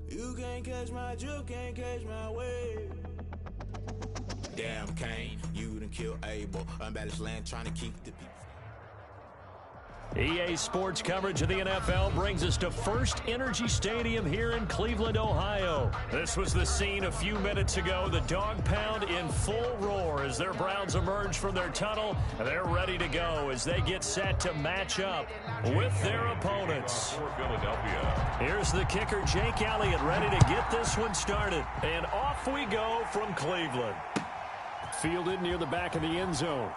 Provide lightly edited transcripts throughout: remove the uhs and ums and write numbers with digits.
You can't catch my juke, can't catch my wave. Damn, Kane, you done killed Abel. Unbalanced land trying to keep the people. EA Sports coverage of the NFL brings us to First Energy Stadium here in Cleveland, Ohio. This was the scene a few minutes ago. The dog pound in full roar as their Browns emerge from their tunnel. They're ready to go as they get set to match up with their opponents. For Philadelphia. Here's the kicker, Jake Elliott, ready to get this one started. And off we go from Cleveland. Fielded near the back of the end zone.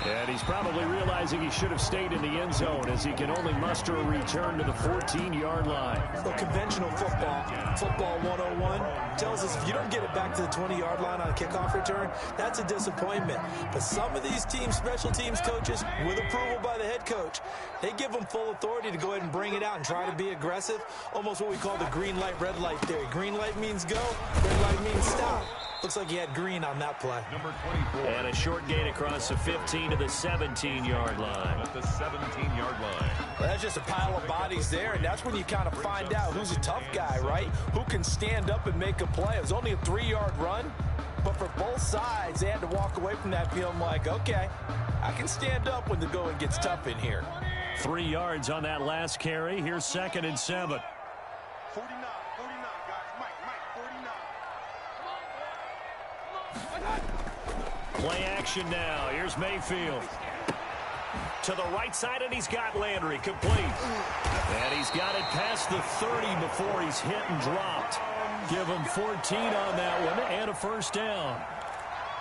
And he's probably realizing he should have stayed in the end zone as he can only muster a return to the 14-yard line. So conventional football 101, tells us if you don't get it back to the 20-yard line on a kickoff return, that's a disappointment. But some of these teams, special teams coaches, with approval by the head coach, they give them full authority to go ahead and bring it out and try to be aggressive. Almost what we call the green light, red light theory. Green light means go, red light means stop. Looks like he had green on that play. Number 24. And a short gain across the 15 to the 17-yard line. At the 17-yard line. Well, that's just a pile of bodies there, and that's when you kind of find out who's a tough guy, right? Who can stand up and make a play. It was only a 3-yard run, but for both sides, they had to walk away from that feeling like, okay, I can stand up when the going gets tough in here. 3 yards on that last carry. Here's 2nd and 7. 49, guys. Mike, 49. Play action now. Here's Mayfield. To the right side, and he's got Landry. Complete. And he's got it past the 30 before he's hit and dropped. Give him 14 on that one and a first down.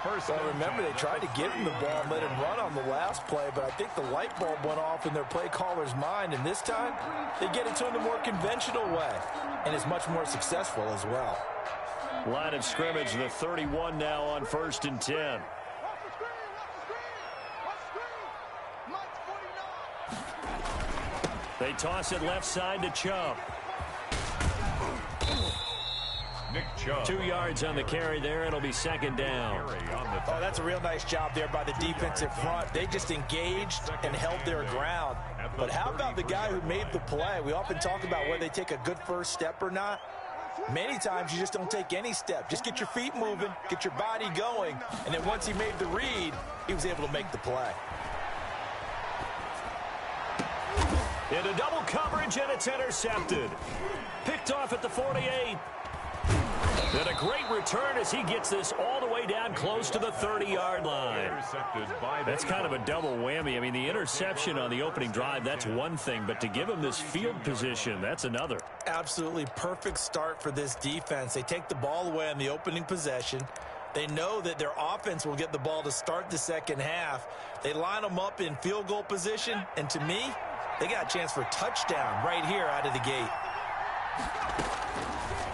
Well, remember, they tried to give him the ball and let him run on the last play, but I think the light bulb went off in their play caller's mind, and this time they get it to him the more conventional way, and it's much more successful as well. Line of scrimmage, the 31 now on 1st and 10. They toss it left side to Chubb. Nick Chubb. 2 yards on the carry there. It'll be 2nd down. Oh, that's a real nice job there by the defensive front. They just engaged and held their ground. But how about the guy who made the play? We often talk about whether they take a good first step or not. Many times you just don't take any step. Just get your feet moving, get your body going, and then once he made the read, he was able to make the play. Into double coverage, and it's intercepted. Picked off at the 48. And a great return as he gets this all the way down close to the 30-yard line. That's kind of a double whammy. I mean, the interception on the opening drive, that's one thing. But to give him this field position, that's another. Absolutely perfect start for this defense. They take the ball away on the opening possession. They know that their offense will get the ball to start the second half. They line them up in field goal position. And to me, they got a chance for a touchdown right here out of the gate.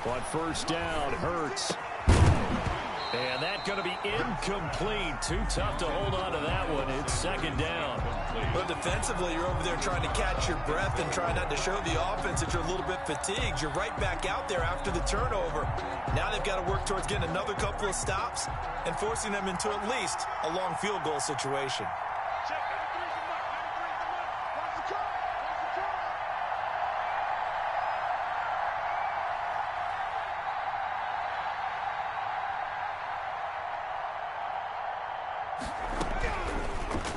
On first down, Hurts. And that's going to be incomplete. Too tough to hold on to that one. It's 2nd down. But defensively, you're over there trying to catch your breath and try not to show the offense that you're a little bit fatigued. You're right back out there after the turnover. Now they've got to work towards getting another couple of stops and forcing them into at least a long field goal situation.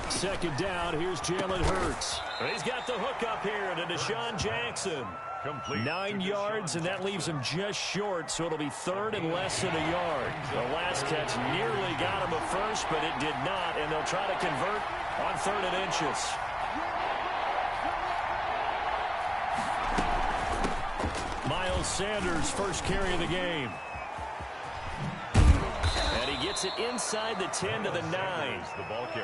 Second down, here's Jalen Hurts. He's got the hook up here to Deshaun Jackson. Complete 9 yards, and that leaves him just short, so it'll be 3rd and less than a yard. The last catch nearly got him a first, but it did not, and they'll try to convert on 3rd and inches. Miles Sanders, first carry of the game. Gets it inside the 10 to the 9.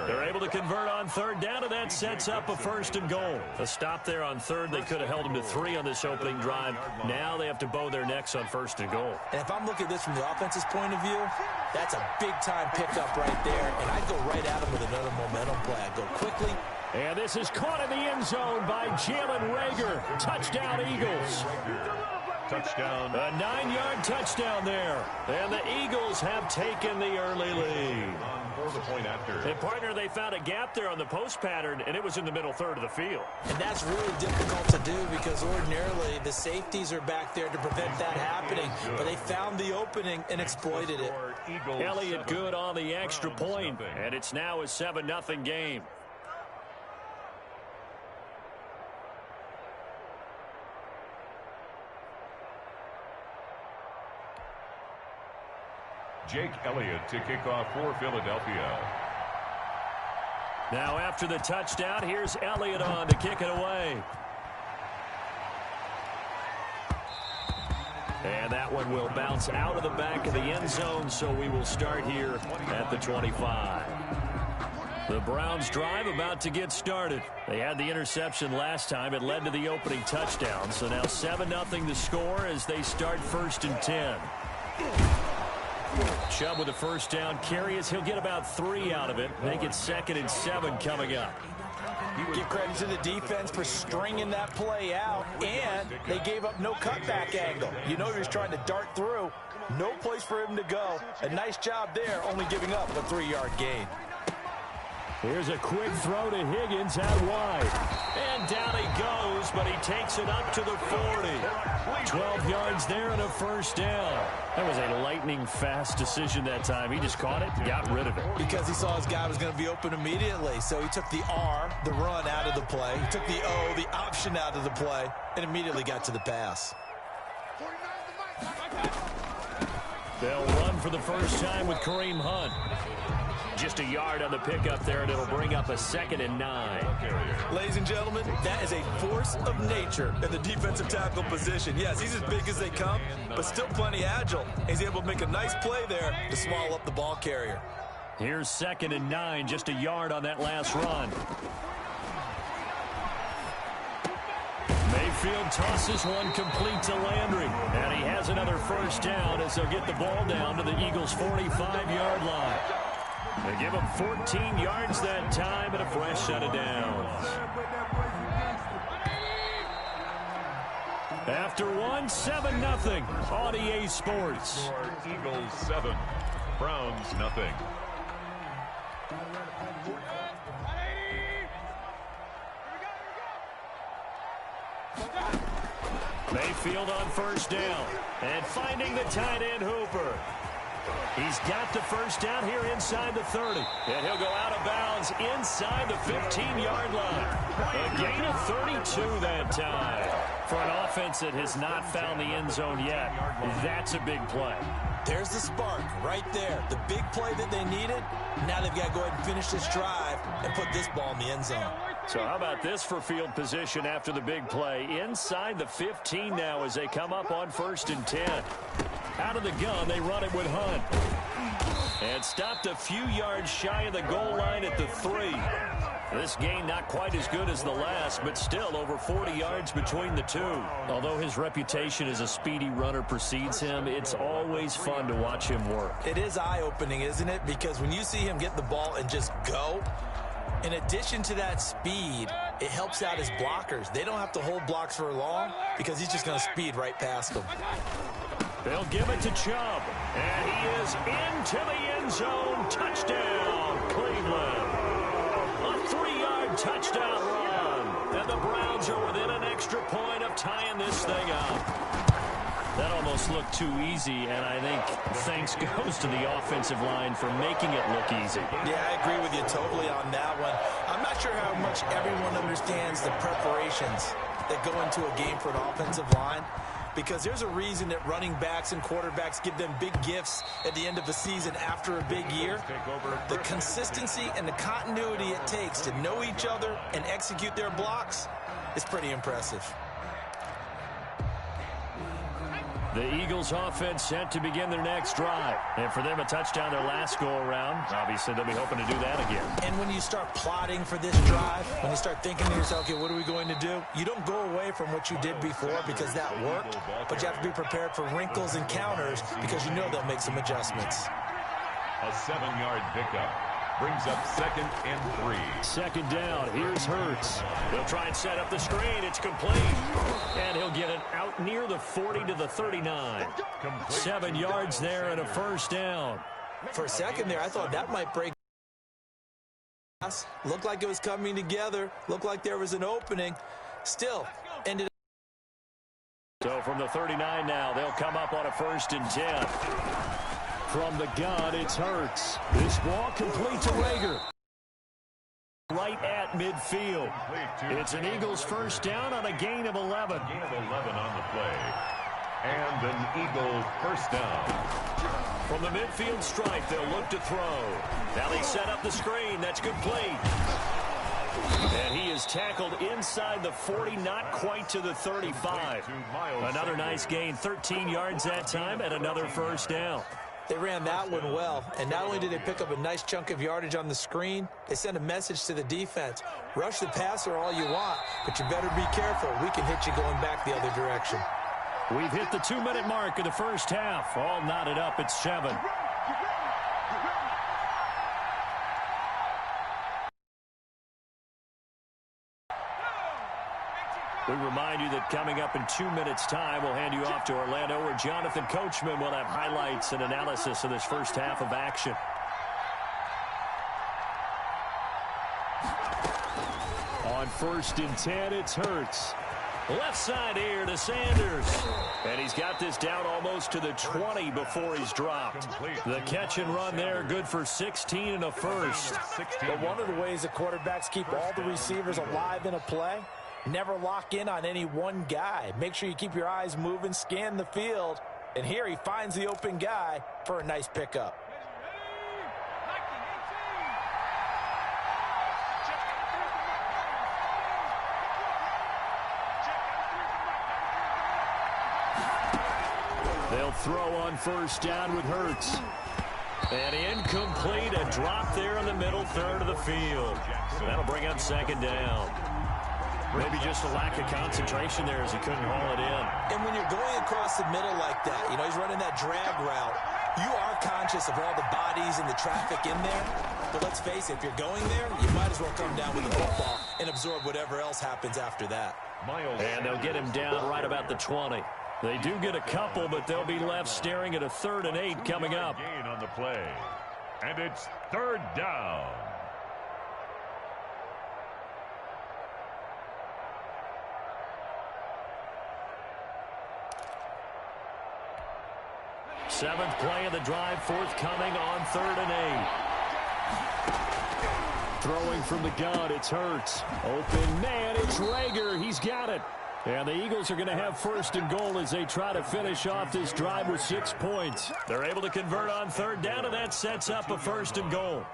They're able to convert on 3rd down, and that sets up a 1st and goal. A stop there on 3rd. They could have held them to 3 on this opening drive. Now they have to bow their necks on 1st and goal. And if I'm looking at this from the offense's point of view, that's a big-time pickup right there. And I'd go right at him with another momentum play. I'd go quickly. And this is caught in the end zone by Jalen Reagor. Touchdown, Eagles. Touchdown. A 9-yard touchdown there. And the Eagles have taken the early lead. for the point after. And, partner, they found a gap there on the post pattern, and it was in the middle third of the field. And that's really difficult to do because ordinarily the safeties are back there to prevent that happening. But they found the opening and exploited it. Elliott good on the extra point, and it's now a 7-0 game. Jake Elliott to kick off for Philadelphia. Now after the touchdown, here's Elliott on to kick it away. And that one will bounce out of the back of the end zone, so we will start here at the 25. The Browns drive about to get started. They had the interception last time. It led to the opening touchdown. So now 7-0 the score as they start 1st and 10. Chubb with a first down carry as he'll get about 3 out of it. Make it 2nd and 7 coming up. Give credit to the defense for stringing that play out, and they gave up no cutback angle. You know he was trying to dart through. No place for him to go. A nice job there, only giving up a 3-yard gain. Here's a quick throw to Higgins out wide. And down he goes, but he takes it up to the 40. 12 yards there and a first down. That was a lightning-fast decision that time. He just caught it, got rid of it. Because he saw his guy was going to be open immediately. So he took the R, the run, out of the play. He took the O, the option, out of the play, and immediately got to the pass. They'll run for the first time with Kareem Hunt. Just a yard on the pickup there, and it'll bring up a 2nd and 9. Ladies and gentlemen, that is a force of nature in the defensive tackle position. Yes, he's as big as they come, but still plenty agile. He's able to make a nice play there to swallow up the ball carrier. Here's 2nd and 9, just a yard on that last run. Mayfield tosses one complete to Landry, and he has another first down as they'll get the ball down to the Eagles' 45-yard line. They give him 14 yards that time and a fresh set of downs. After 7-0 on EA Sports. Eagles 7, Browns nothing. Mayfield on first down and finding the tight end Hooper. He's got the first down here inside the 30. And he'll go out of bounds inside the 15-yard line. A gain of 32 that time. For an offense that has not found the end zone yet, that's a big play. There's the spark right there. The big play that they needed. Now they've got to go ahead and finish this drive and put this ball in the end zone. So how about this for field position after the big play? Inside the 15 now as they come up on 1st and 10. Out of the gun, they run it with Hunt. And stopped a few yards shy of the goal line at the 3. This gain not quite as good as the last, but still over 40 yards between the two. Although his reputation as a speedy runner precedes him, it's always fun to watch him work. It is eye-opening, isn't it? Because when you see him get the ball and just go, in addition to that speed, it helps out his blockers. They don't have to hold blocks for long because he's just going to speed right past them. They'll give it to Chubb, and he is into the end zone. Touchdown, Cleveland. A 3-yard touchdown run, and the Browns are within an extra point of tying this thing up. That almost looked too easy, and I think thanks goes to the offensive line for making it look easy. Yeah, I agree with you totally on that one. I'm not sure how much everyone understands the preparations that go into a game for an offensive line, because there's a reason that running backs and quarterbacks give them big gifts at the end of the season after a big year. The consistency and the continuity it takes to know each other and execute their blocks is pretty impressive. The Eagles offense set to begin their next drive. And for them, a touchdown their last go-around. Obviously, they'll be hoping to do that again. And when you start plotting for this drive, when you start thinking to yourself, okay, what are we going to do? You don't go away from what you did before because that worked, but you have to be prepared for wrinkles and counters because you know they'll make some adjustments. A 7-yard pickup brings up 2nd and 3. Second down. Here's Hurts. He'll try and set up the screen. It's complete. And he'll get it out near the 40 to the 39. 7 yards there and a first down. For a second there, I thought that might break Looked like it was coming together. Looked like there was an opening. Still ended up. So from the 39 now, they'll come up on a 1st and 10. From the gun, it's Hurts. This ball complete to Rager. Right at midfield. It's an Eagles 1st down on a gain of 11. Gain of 11 on the play. And an Eagle 1st down. From the midfield stripe, they'll look to throw. Now they set up the screen. That's complete. And he is tackled inside the 40, not quite to the 35. Another nice gain, 13 yards that time, and another 1st down. They ran that one well, and not only did they pick up a nice chunk of yardage on the screen, they sent a message to the defense. Rush the passer all you want, but you better be careful. We can hit you going back the other direction. We've hit the 2-minute mark of the 1st half. All knotted up at 7. We remind you that coming up in 2 minutes' time, we'll hand you off to Orlando, where Jonathan Coachman will have highlights and analysis of this 1st half of action. On 1st and 10, it's Hurts. Left side here to Sanders. And he's got this down almost to the 20 before he's dropped. The catch and run there, good for 16 and a 1st. But one of the ways the quarterbacks keep all the receivers alive in a play, never lock in on any one guy. Make sure you keep your eyes moving, scan the field. And here he finds the open guy for a nice pickup. They'll throw on 1st down with Hurts. And incomplete, a drop there in the middle 3rd of the field. That'll bring up 2nd down. Maybe just a lack of concentration there as he couldn't haul it in. And when you're going across the middle like that, you know, he's running that drag route, you are conscious of all the bodies and the traffic in there. But let's face it, if you're going there, you might as well come down with the football and absorb whatever else happens after that. And they'll get him down right about the 20. They do get a couple, but they'll be left staring at a 3rd and 8 coming up. Gain on the play. And it's 3rd down. Seventh play of the drive, forthcoming on 3rd and 8. Throwing from the gun, it's Hurts. Open man, it's Rager. He's got it. And the Eagles are going to have 1st and goal as they try to finish off this drive with 6 points. They're able to convert on 3rd down, and that sets up a 1st and goal.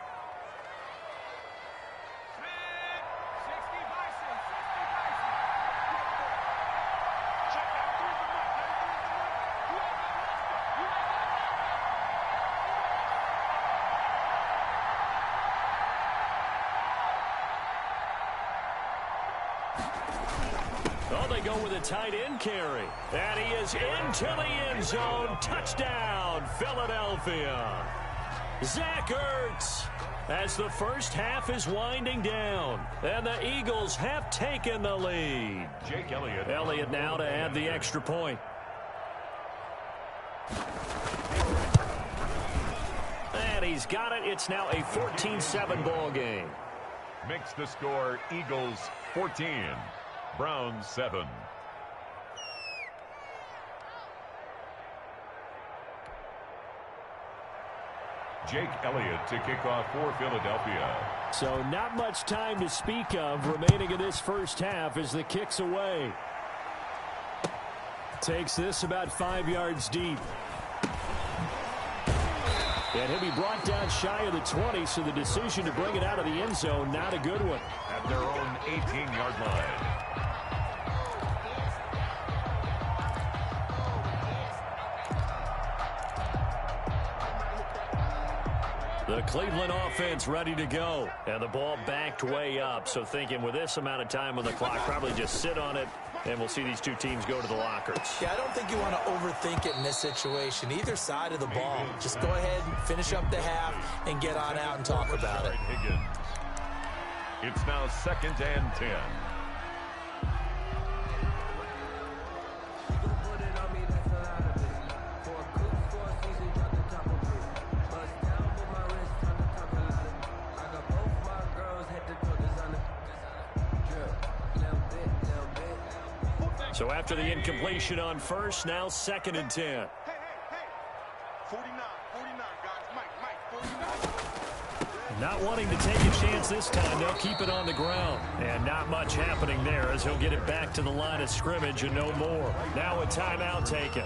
Oh, they go with a tight end carry. And he is into the end zone. Touchdown, Philadelphia. Zach Ertz, as the 1st half is winding down. And the Eagles have taken the lead. Jake Elliott. Elliott now to add the extra point. And he's got it. It's now a 14-7 ball game. Makes the score Eagles 14. Browns 7. Jake Elliott to kick off for Philadelphia. So not much time to speak of remaining in this 1st half as the kick's away. Takes this about 5 yards deep. And he'll be brought down shy of the 20, so the decision to bring it out of the end zone, not a good one. At their own 18-yard line. The Cleveland offense ready to go. And the ball backed way up. So thinking with this amount of time on the clock, probably just sit on it, and we'll see these two teams go to the lockers. Yeah, I don't think you want to overthink it in this situation. Either side of the ball. Just go ahead and finish up the half and get on out and talk about it. It's now 2nd and 10. So after the incompletion on first, now 2nd and 10. Hey. 49, guys. Mike, 49. Not wanting to take a chance this time, they'll keep it on the ground. And not much happening there as he'll get it back to the line of scrimmage and no more. Now a timeout taken.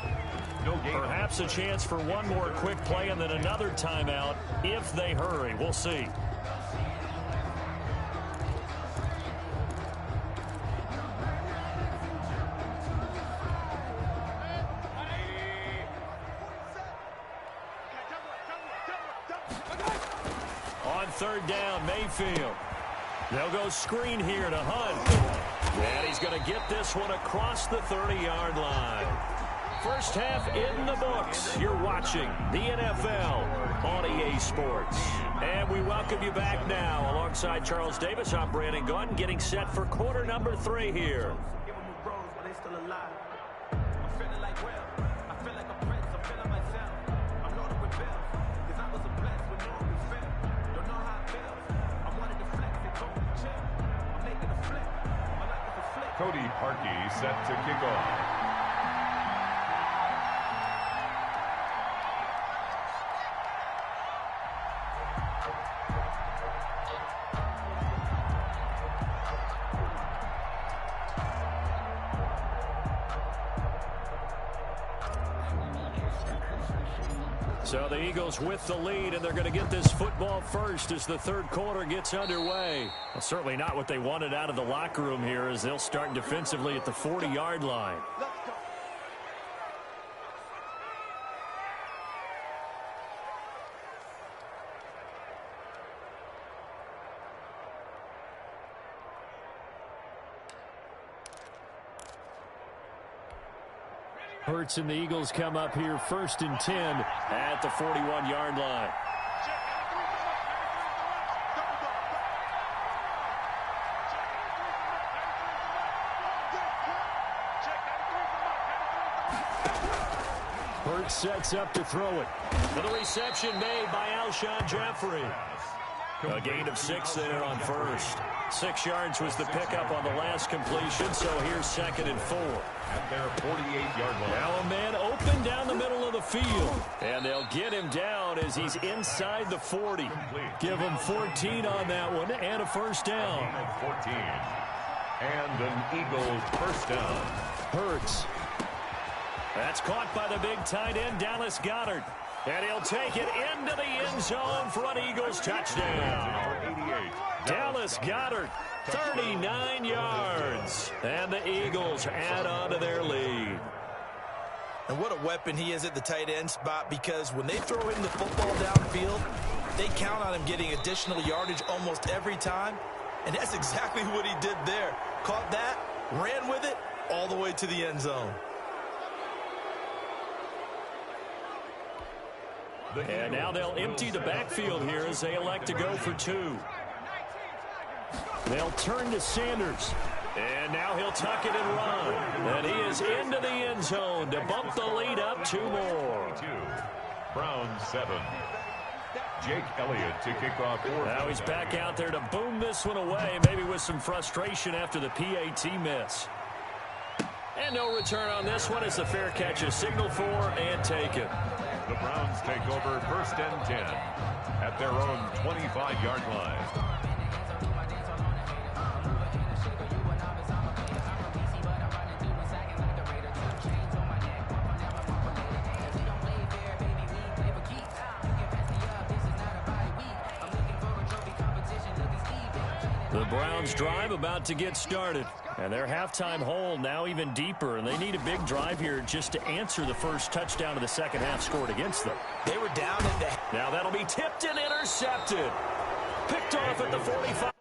Perhaps a chance for one more quick play and then another timeout if they hurry. We'll see. On 3rd down, Mayfield. They'll go screen here to Hunt. And he's going to get this one across the 30-yard line. First half in the books. You're watching the NFL on EA Sports. And we welcome you back now. Alongside Charles Davis, I'm Brandon Gunn, getting set for quarter number 3 here. Cody Parkey set to kick off. So the Eagles with the lead, and they're going to get this football first as the 3rd quarter gets underway. Well, certainly not what they wanted out of the locker room here as they'll start defensively at the 40-yard line. Hurts and the Eagles come up here 1st and 10 at the 41-yard line. Hurts sets up to throw it. For the reception made by Alshon Jeffrey. A gain of 6 there on first. 6 yards was the pickup on the last completion, so here's 2nd and 4. At their 48-yard line. Now a man open down the middle of the field. And they'll get him down as he's inside the 40. Give him 14 on that one and a first down. 14. And an Eagles first down. Hurts. That's caught by the big tight end, Dallas Goedert. And he'll take it into the end zone for an Eagles touchdown. 88. Dallas Goedert, 39 yards. And the Eagles add on to their lead. And what a weapon he is at the tight end spot, because when they throw him the football downfield, they count on him getting additional yardage almost every time. And that's exactly what he did there. Caught that, ran with it, all the way to the end zone. And now they'll empty the backfield here as they elect to go for 2. They'll turn to Sanders. And now he'll tuck it and run. And he is into the end zone to bump the lead up 2 more. Browns 7. Jake Elliott to kick off. Now he's back out there to boom this one away, maybe with some frustration after the PAT miss. And no return on this one as the fair catch is signaled for and taken. The Browns take over 1st and 10 at their own 25-yard line. The Browns drive about to get started. And their halftime hole now even deeper, and they need a big drive here just to answer the first touchdown of the second half scored against them. They were down at the... Now that'll be tipped and intercepted. Picked off at the 45.